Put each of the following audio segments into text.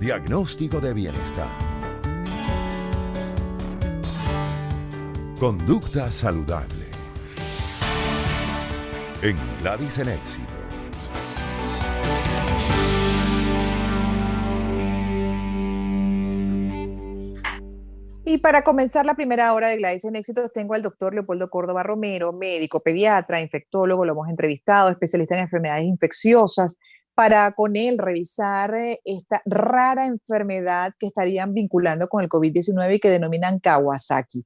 Diagnóstico de bienestar. Conducta saludable. En Gladys en Éxito. Y para comenzar la primera hora de Gladys en Éxitos, tengo al doctor Leopoldo Córdoba Romero, médico, pediatra, infectólogo, lo hemos entrevistado, especialista en enfermedades infecciosas, para con él revisar esta rara enfermedad que estarían vinculando con el COVID-19 y que denominan Kawasaki.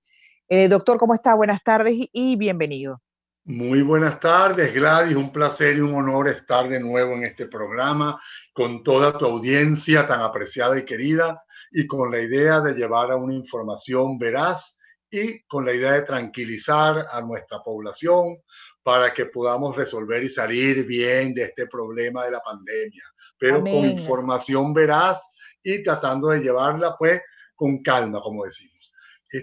Doctor, ¿cómo está? Buenas tardes y bienvenido. Muy buenas tardes, Gladys. Un placer y un honor estar de nuevo en este programa con toda tu audiencia tan apreciada y querida, y con la idea de llevar a una información veraz y con la idea de tranquilizar a nuestra población para que podamos resolver y salir bien de este problema de la pandemia, pero Amén. Con información veraz y tratando de llevarla pues con calma, como decimos.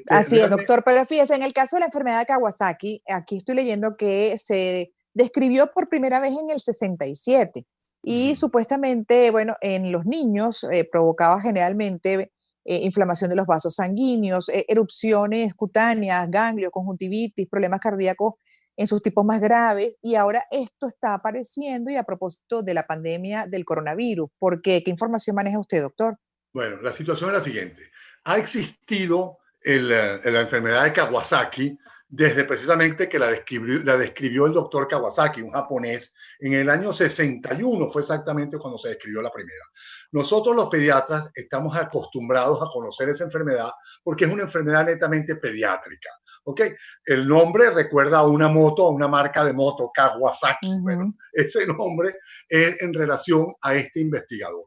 Así es, doctor, pero fíjese, en el caso de la enfermedad de Kawasaki, aquí estoy leyendo que se describió por primera vez en el 67 y supuestamente, bueno, en los niños provocaba generalmente inflamación de los vasos sanguíneos, erupciones cutáneas, ganglio, conjuntivitis, problemas cardíacos en sus tipos más graves, y ahora esto está apareciendo. Y a propósito de la pandemia del coronavirus, ¿por qué? ¿Qué información maneja usted, doctor? Bueno, la situación es la siguiente. Ha existido la enfermedad de Kawasaki desde precisamente que la describió el doctor Kawasaki, un japonés, en el año 61 fue exactamente cuando se describió la primera. Nosotros los pediatras estamos acostumbrados a conocer esa enfermedad porque es una enfermedad netamente pediátrica. ¿Okay? El nombre recuerda a una moto, a una marca de moto, Kawasaki. Bueno, ese nombre es en relación a este investigador.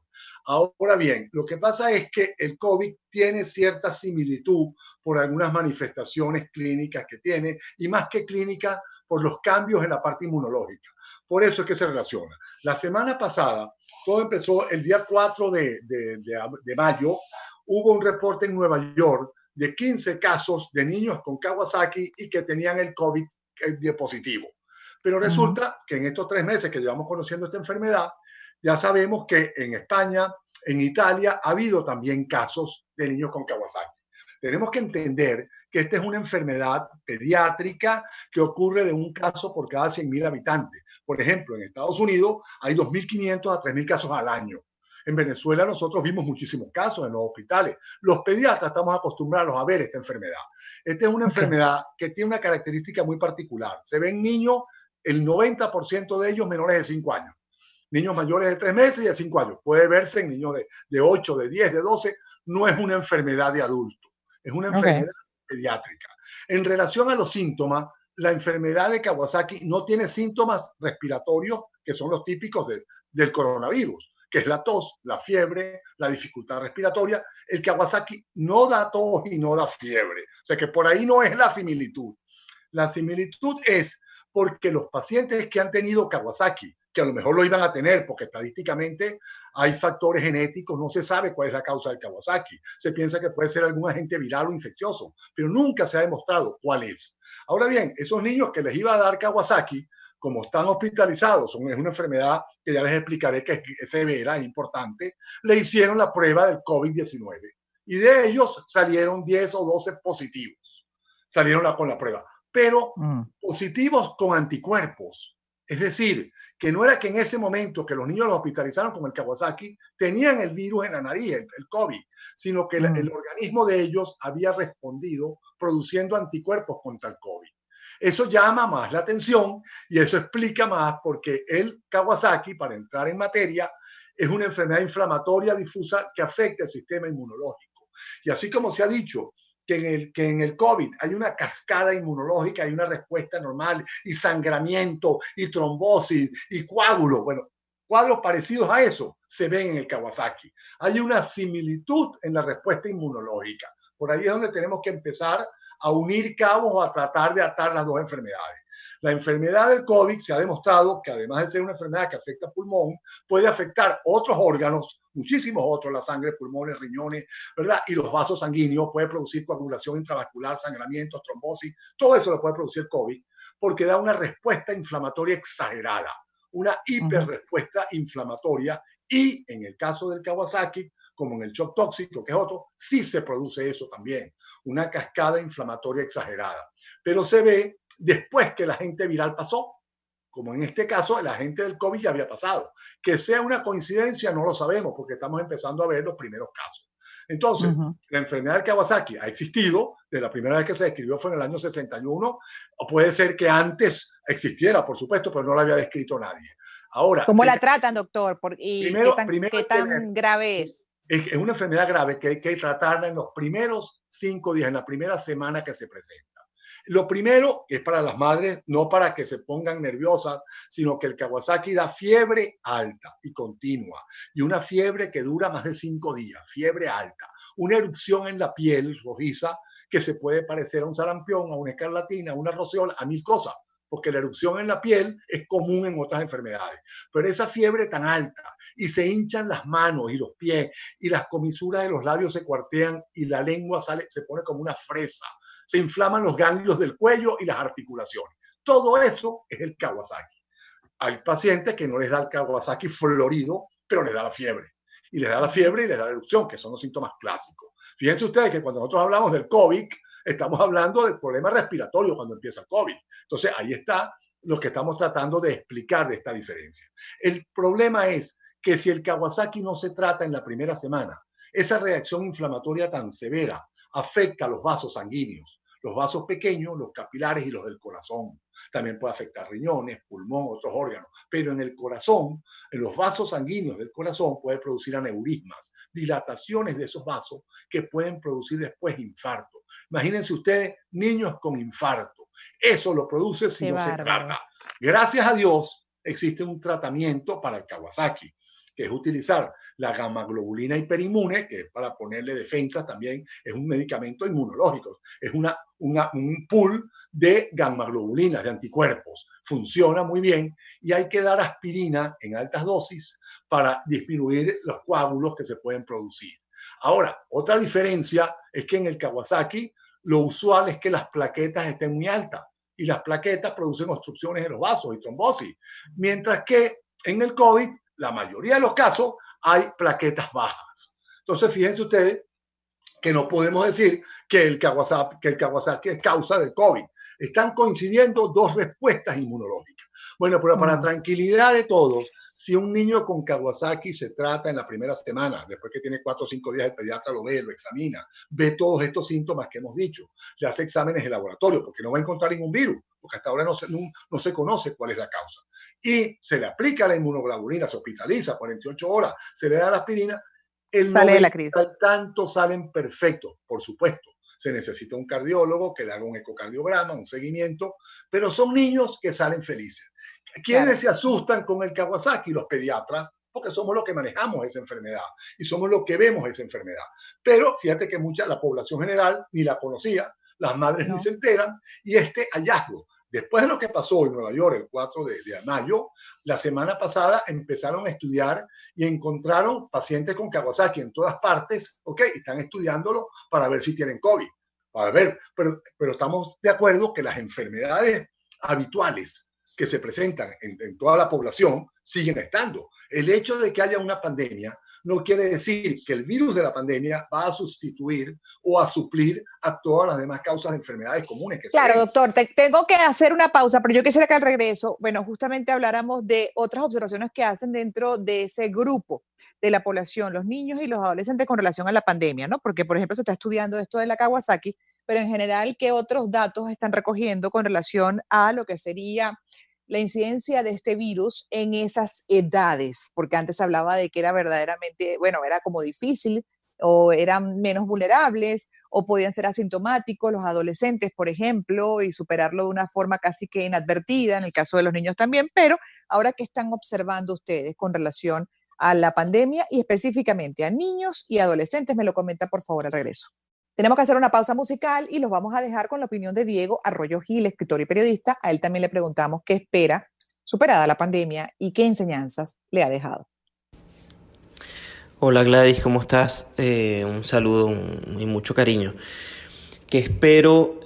Ahora bien, lo que pasa es que el COVID tiene cierta similitud por algunas manifestaciones clínicas que tiene, y más que clínica, por los cambios en la parte inmunológica. Por eso es que se relaciona. La semana pasada, todo empezó el día 4 de mayo, hubo un reporte en Nueva York de 15 casos de niños con Kawasaki y que tenían el COVID positivo. Pero resulta que en estos 3 meses que llevamos conociendo esta enfermedad, ya sabemos que en España, en Italia, ha habido también casos de niños con Kawasaki. Tenemos que entender que esta es una enfermedad pediátrica que ocurre de un caso por cada 100.000 habitantes. Por ejemplo, en Estados Unidos hay 2.500 a 3.000 casos al año. En Venezuela nosotros vimos muchísimos casos en los hospitales. Los pediatras estamos acostumbrados a ver esta enfermedad. Esta es una enfermedad que tiene una característica muy particular. Se ven niños, el 90% de ellos menores de 5 años. Niños mayores de 3 meses y de 5 años. Puede verse en niños de 8, de 10, de 12. No es una enfermedad de adulto, es una enfermedad pediátrica. En relación a los síntomas, la enfermedad de Kawasaki no tiene síntomas respiratorios que son los típicos del coronavirus, que es la tos, la fiebre, la dificultad respiratoria. El Kawasaki no da tos y no da fiebre. O sea que por ahí no es la similitud. La similitud es porque los pacientes que han tenido Kawasaki, que a lo mejor lo iban a tener porque estadísticamente hay factores genéticos, no se sabe cuál es la causa del Kawasaki. Se piensa que puede ser algún agente viral o infeccioso, pero nunca se ha demostrado cuál es. Ahora bien, esos niños que les iba a dar Kawasaki, como están hospitalizados, es una enfermedad que ya les explicaré que es severa, es importante, le hicieron la prueba del COVID-19 y de ellos salieron 10 o 12 positivos. Salieron con la prueba, pero positivos con anticuerpos. Es decir, que no era que en ese momento que los niños los hospitalizaron con el Kawasaki tenían el virus en la nariz, el COVID, sino que el organismo de ellos había respondido produciendo anticuerpos contra el COVID. Eso llama más la atención y eso explica más porque el Kawasaki, para entrar en materia, es una enfermedad inflamatoria difusa que afecta el sistema inmunológico. Y así como se ha dicho que en el COVID hay una cascada inmunológica, hay una respuesta normal y sangramiento y trombosis y coágulos. Bueno, cuadros parecidos a eso se ven en el Kawasaki. Hay una similitud en la respuesta inmunológica. Por ahí es donde tenemos que empezar a unir cabos o a tratar de atar las dos enfermedades. La enfermedad del COVID se ha demostrado que además de ser una enfermedad que afecta pulmón, puede afectar otros órganos, muchísimos otros, la sangre, pulmones, riñones, ¿verdad? Y los vasos sanguíneos, puede producir coagulación intravascular, sangramientos, trombosis, todo eso lo puede producir el COVID porque da una respuesta inflamatoria exagerada, una hiperrespuesta inflamatoria y en el caso del Kawasaki como en el shock tóxico, que es otro, sí se produce eso también, una cascada inflamatoria exagerada. Pero se ve después que la agente viral pasó, como en este caso el agente del COVID ya había pasado. Que sea una coincidencia no lo sabemos porque estamos empezando a ver los primeros casos. Entonces, la enfermedad de Kawasaki ha existido, de la primera vez que se describió fue en el año 61, o puede ser que antes existiera, por supuesto, pero no la había descrito nadie. Ahora, ¿cómo la tratan, doctor? ¿Y primero, qué tan grave es? Es una enfermedad grave que hay que tratarla en los primeros 5 días, en la primera semana que se presenta. Lo primero es para las madres, no para que se pongan nerviosas, sino que el Kawasaki da fiebre alta y continua, y una fiebre que dura más de 5 días, fiebre alta, una erupción en la piel rojiza que se puede parecer a un sarampión, a una escarlatina, a una roceola, a 1000 cosas, porque la erupción en la piel es común en otras enfermedades, pero esa fiebre tan alta y se hinchan las manos y los pies y las comisuras de los labios se cuartean y la lengua se pone como una fresa, se inflaman los ganglios del cuello y las articulaciones. Todo eso es el Kawasaki. Hay pacientes que no les da el Kawasaki florido, pero les da la fiebre. Y les da la fiebre y les da la erupción, que son los síntomas clásicos. Fíjense ustedes que cuando nosotros hablamos del COVID, estamos hablando del problema respiratorio cuando empieza el COVID. Entonces, ahí está lo que estamos tratando de explicar de esta diferencia. El problema es que si el Kawasaki no se trata en la primera semana, esa reacción inflamatoria tan severa afecta a los vasos sanguíneos, los vasos pequeños, los capilares y los del corazón. También puede afectar riñones, pulmón, otros órganos. Pero en el corazón, en los vasos sanguíneos del corazón puede producir aneurismas, dilataciones de esos vasos que pueden producir después infarto. Imagínense ustedes niños con infarto. Eso lo produce si no se trata. Gracias a Dios existe un tratamiento para el Kawasaki, que es utilizar la gamma-globulina hiperinmune, que para ponerle defensa también es un medicamento inmunológico, es un pool de gamma-globulinas, de anticuerpos. Funciona muy bien y hay que dar aspirina en altas dosis para disminuir los coágulos que se pueden producir. Ahora, otra diferencia es que en el Kawasaki lo usual es que las plaquetas estén muy altas y las plaquetas producen obstrucciones de los vasos y trombosis, mientras que en el COVID, la mayoría de los casos, hay plaquetas bajas. Entonces, fíjense ustedes que no podemos decir que el Kawasaki es causa del COVID. Están coincidiendo dos respuestas inmunológicas. Bueno, pero para tranquilidad de todos, si un niño con Kawasaki se trata en la primera semana, después que tiene 4 o 5 días, el pediatra lo ve, lo examina, ve todos estos síntomas que hemos dicho, le hace exámenes de laboratorio, porque no va a encontrar ningún virus, porque hasta ahora no se conoce cuál es la causa. Y se le aplica la inmunoglobulina, se hospitaliza 48 horas, se le da la aspirina, el sale de la crisis. Tanto salen perfectos, por supuesto. Se necesita un cardiólogo que le haga un ecocardiograma, un seguimiento, pero son niños que salen felices. ¿Quiénes se asustan con el Kawasaki? Los pediatras, porque somos los que manejamos esa enfermedad y somos los que vemos esa enfermedad. Pero fíjate que la población general ni la conocía, las madres ni se enteran, y este hallazgo, después de lo que pasó en Nueva York el 4 de mayo, la semana pasada empezaron a estudiar y encontraron pacientes con Kawasaki en todas partes, están estudiándolo para ver si tienen COVID, para ver, pero estamos de acuerdo que las enfermedades habituales que se presentan en toda la población siguen estando. El hecho de que haya una pandemia no quiere decir que el virus de la pandemia va a sustituir o a suplir a todas las demás causas de enfermedades comunes. Claro, doctor, tengo que hacer una pausa, pero yo quisiera que al regreso, justamente habláramos de otras observaciones que hacen dentro de ese grupo de la población, los niños y los adolescentes con relación a la pandemia, ¿no? Porque, por ejemplo, se está estudiando esto de la Kawasaki, pero en general, ¿qué otros datos están recogiendo con relación a lo que sería la incidencia de este virus en esas edades? Porque antes se hablaba de que era verdaderamente, era como difícil, o eran menos vulnerables, o podían ser asintomáticos los adolescentes, por ejemplo, y superarlo de una forma casi que inadvertida, en el caso de los niños también. Pero ahora, ¿qué están observando ustedes con relación a la pandemia y específicamente a niños y adolescentes? Me lo comenta, por favor, al regreso. Tenemos que hacer una pausa musical y los vamos a dejar con la opinión de Diego Arroyo Gil, escritor y periodista. A él también le preguntamos qué espera superada la pandemia y qué enseñanzas le ha dejado. Hola Gladys, ¿cómo estás? Un saludo y mucho cariño. ¿Qué espero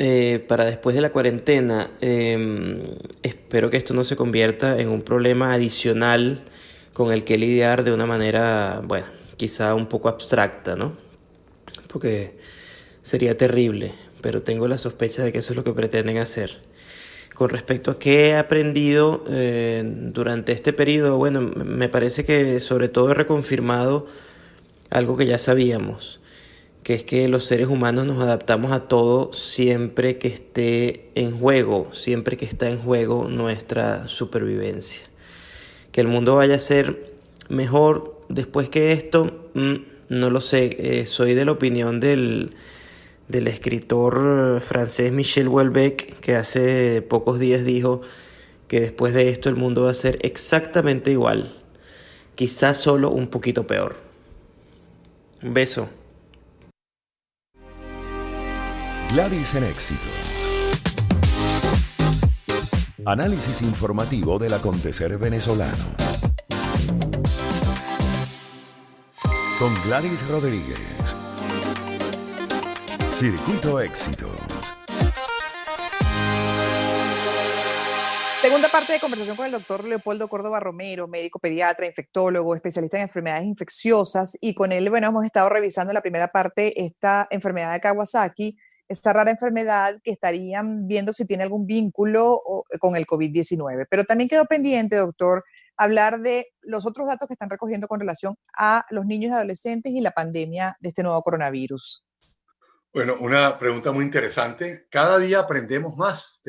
para después de la cuarentena? Espero que esto no se convierta en un problema adicional con el que lidiar de una manera, quizá un poco abstracta, ¿no? Porque sería terrible, pero tengo la sospecha de que eso es lo que pretenden hacer. Con respecto a qué he aprendido durante este periodo, bueno, me parece que sobre todo he reconfirmado algo que ya sabíamos, que es que los seres humanos nos adaptamos a todo siempre que esté en juego, siempre que está en juego nuestra supervivencia. Que el mundo vaya a ser mejor después que esto, no lo sé. Soy de la opinión del escritor francés Michel Houellebecq, que hace pocos días dijo que después de esto el mundo va a ser exactamente igual, quizás solo un poquito peor. Un beso. Gladys en Éxito. Análisis informativo del acontecer venezolano. Con Gladys Rodríguez. Circuito Éxitos. Segunda parte de conversación con el doctor Leopoldo Córdoba Romero, médico pediatra, infectólogo, especialista en enfermedades infecciosas. Y con él, bueno, hemos estado revisando en la primera parte esta enfermedad de Kawasaki, esta rara enfermedad que estarían viendo si tiene algún vínculo con el COVID-19. Pero también quedó pendiente, doctor, hablar de los otros datos que están recogiendo con relación a los niños y adolescentes y la pandemia de este nuevo coronavirus. Bueno, una pregunta muy interesante. Cada día aprendemos más.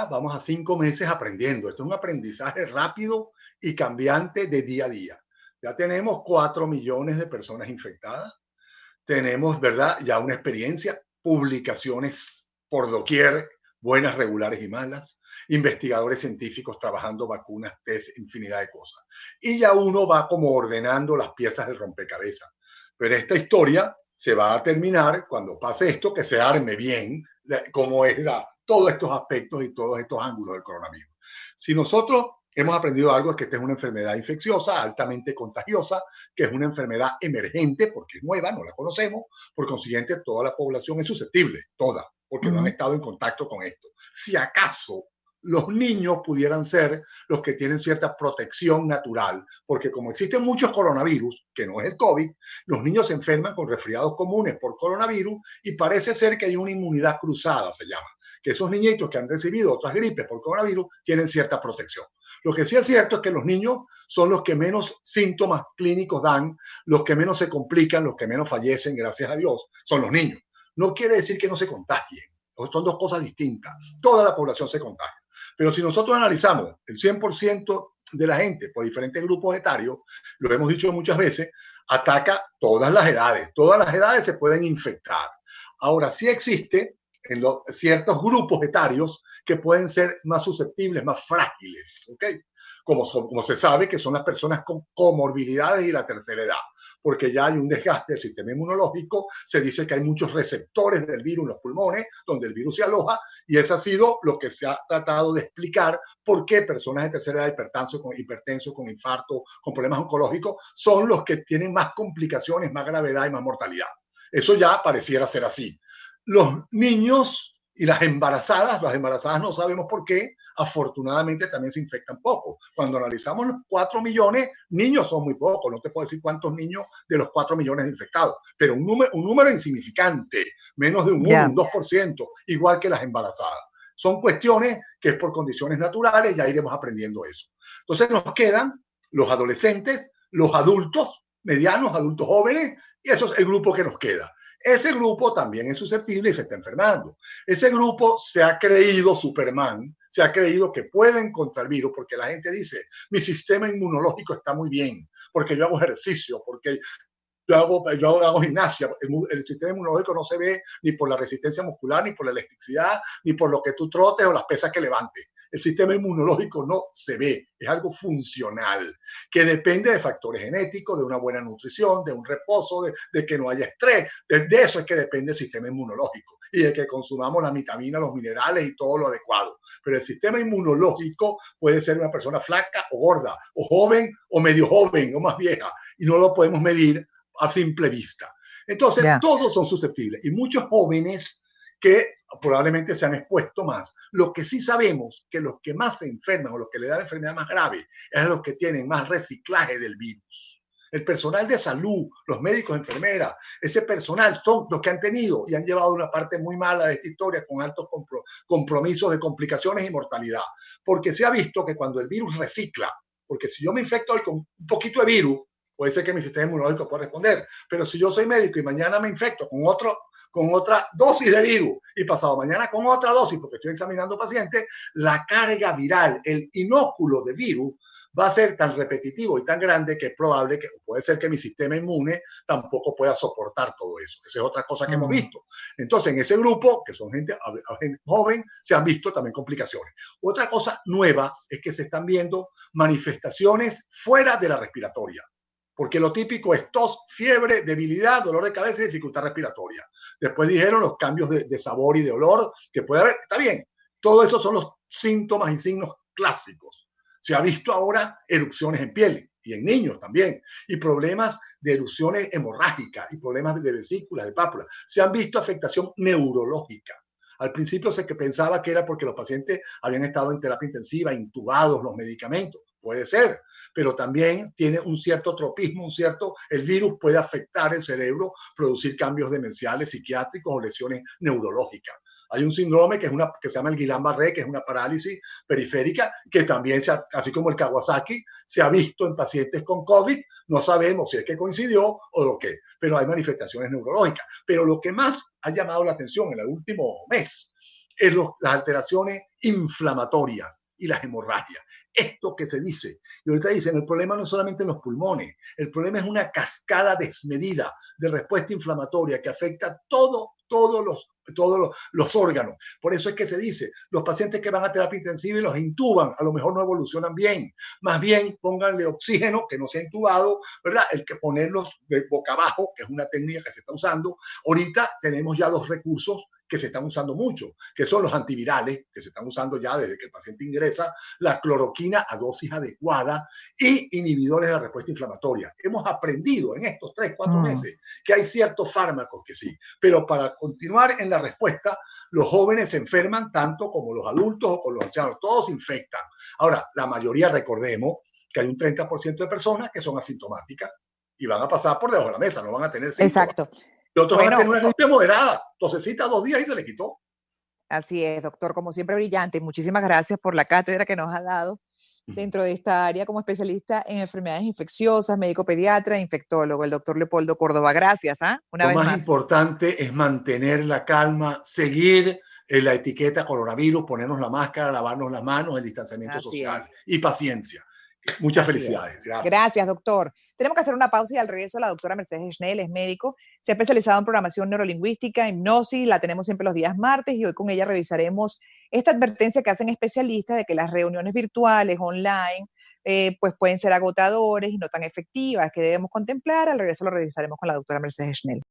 Vamos a 5 meses aprendiendo. Esto es un aprendizaje rápido y cambiante de día a día. Ya tenemos 4 millones de personas infectadas. Tenemos, ¿verdad? Ya una experiencia, publicaciones por doquier, buenas, regulares y malas, investigadores científicos trabajando vacunas, test, infinidad de cosas. Y ya uno va como ordenando las piezas del rompecabezas. Pero esta historia se va a terminar cuando pase esto, que se arme bien cómo es todos estos aspectos y todos estos ángulos del coronavirus. Si nosotros hemos aprendido algo, es que esta es una enfermedad infecciosa, altamente contagiosa, que es una enfermedad emergente, porque es nueva, no la conocemos, por consiguiente toda la población es susceptible, toda, porque no han estado en contacto con esto. Si acaso los niños pudieran ser los que tienen cierta protección natural, porque como existen muchos coronavirus, que no es el COVID, los niños se enferman con resfriados comunes por coronavirus y parece ser que hay una inmunidad cruzada, se llama, que esos niñitos que han recibido otras gripes por coronavirus tienen cierta protección. Lo que sí es cierto es que los niños son los que menos síntomas clínicos dan, los que menos se complican, los que menos fallecen, gracias a Dios, son los niños. No quiere decir que no se contagien, son dos cosas distintas. Toda la población se contagia. Pero si nosotros analizamos el 100% de la gente por diferentes grupos etarios, lo hemos dicho muchas veces, ataca todas las edades se pueden infectar. Ahora, sí existe en ciertos grupos etarios que pueden ser más susceptibles, más frágiles, ¿ok? Como se sabe que son las personas con comorbilidades y la tercera edad, porque ya hay un desgaste del sistema inmunológico, se dice que hay muchos receptores del virus en los pulmones, donde el virus se aloja, y eso ha sido lo que se ha tratado de explicar por qué personas de tercera edad, hipertensos, con infarto, con problemas oncológicos, son los que tienen más complicaciones, más gravedad y más mortalidad. Eso ya pareciera ser así. Los niños y las embarazadas no sabemos por qué, afortunadamente también se infectan poco. Cuando analizamos los 4 millones, niños son muy pocos, no te puedo decir cuántos niños de los 4 millones de infectados, pero un número insignificante, menos de un 1, un 2%, igual que las embarazadas. Son cuestiones que es por condiciones naturales, ya iremos aprendiendo eso. Entonces nos quedan los adolescentes, los adultos medianos, adultos jóvenes, y eso es el grupo que nos queda. Ese grupo también es susceptible y se está enfermando. Ese grupo se ha creído Superman, se ha creído que pueden contra el virus, porque la gente dice, mi sistema inmunológico está muy bien, porque yo hago ejercicio, porque yo hago gimnasia. El sistema inmunológico no se ve ni por la resistencia muscular, ni por la elasticidad, ni por lo que tú trotes o las pesas que levantes. El sistema inmunológico no se ve, es algo funcional, que depende de factores genéticos, de una buena nutrición, de un reposo, de que no haya estrés. De eso es que depende el sistema inmunológico y de que consumamos las vitaminas, los minerales y todo lo adecuado. Pero el sistema inmunológico puede ser una persona flaca o gorda, o joven o medio joven o más vieja, y no lo podemos medir a simple vista. Entonces, todos son susceptibles y muchos jóvenes que probablemente se han expuesto más. Lo que sí sabemos que los que más se enferman o los que le dan la enfermedad más grave es los que tienen más reciclaje del virus. El personal de salud, los médicos, enfermeras, ese personal son los que han tenido y han llevado una parte muy mala de esta historia con altos compromisos de complicaciones y mortalidad. Porque se ha visto que cuando el virus recicla, porque si yo me infecto hoy con un poquito de virus, puede ser que mi sistema inmunológico pueda responder, pero si yo soy médico y mañana me infecto con otra dosis de virus y pasado mañana con otra dosis, porque estoy examinando pacientes, la carga viral, el inóculo de virus, va a ser tan repetitivo y tan grande que es probable que puede ser que mi sistema inmune tampoco pueda soportar todo eso. Esa es otra cosa que hemos visto. Entonces, en ese grupo, que son gente joven, se han visto también complicaciones. Otra cosa nueva es que se están viendo manifestaciones fuera de la respiratoria. Porque lo típico es tos, fiebre, debilidad, dolor de cabeza y dificultad respiratoria. Después dijeron los cambios de sabor y de olor que puede haber. Está bien, todo eso son los síntomas y signos clásicos. Se ha visto ahora erupciones en piel y en niños también, y problemas de erupciones hemorrágicas y problemas de vesículas, de pápulas. Se han visto afectación neurológica. Al principio se pensaba que era porque los pacientes habían estado en terapia intensiva, intubados, los medicamentos. Puede ser, pero también tiene un cierto tropismo, el virus puede afectar el cerebro, producir cambios demenciales, psiquiátricos o lesiones neurológicas. Hay un síndrome que se llama el Guillain-Barré, que es una parálisis periférica, que también, así como el Kawasaki, se ha visto en pacientes con COVID. No sabemos si es que coincidió o lo que, pero hay manifestaciones neurológicas. Pero lo que más ha llamado la atención en el último mes es las alteraciones inflamatorias y las hemorragias. Esto que se dice, y ahorita dicen, el problema no es solamente en los pulmones, el problema es una cascada desmedida de respuesta inflamatoria que afecta todos los órganos. Por eso es que se dice, los pacientes que van a terapia intensiva y los intuban, a lo mejor no evolucionan bien. Más bien, pónganle oxígeno, que no sea intubado, ¿verdad? El que ponerlos de boca abajo, que es una técnica que se está usando. Ahorita tenemos ya los recursos que se están usando mucho, que son los antivirales, que se están usando ya desde que el paciente ingresa, la cloroquina a dosis adecuada y inhibidores de la respuesta inflamatoria. Hemos aprendido en estos 3-4 meses que hay ciertos fármacos que sí, pero para continuar en la respuesta, los jóvenes se enferman tanto como los adultos o como los ancianos, todos se infectan. Ahora, la mayoría, recordemos que hay un 30% de personas que son asintomáticas y van a pasar por debajo de la mesa, no van a tener síntomas. Exacto. Y otros van a tener una gripe moderada, tosecita 2 días y se le quitó. Así es, doctor, como siempre brillante. Muchísimas gracias por la cátedra que nos ha dado dentro de esta área como especialista en enfermedades infecciosas, médico pediatra, infectólogo, el doctor Leopoldo Córdoba. Gracias, una vez más. Lo más importante es mantener la calma, seguir la etiqueta coronavirus, ponernos la máscara, lavarnos las manos, el distanciamiento social y paciencia. Muchas felicidades. Gracias, doctor. Tenemos que hacer una pausa y al regreso la doctora Mercedes Schnell es médico, se ha especializado en programación neurolingüística, hipnosis, la tenemos siempre los días martes y hoy con ella revisaremos esta advertencia que hacen especialistas de que las reuniones virtuales, online, pues pueden ser agotadores y no tan efectivas, que debemos contemplar. Al regreso lo revisaremos con la doctora Mercedes Schnell.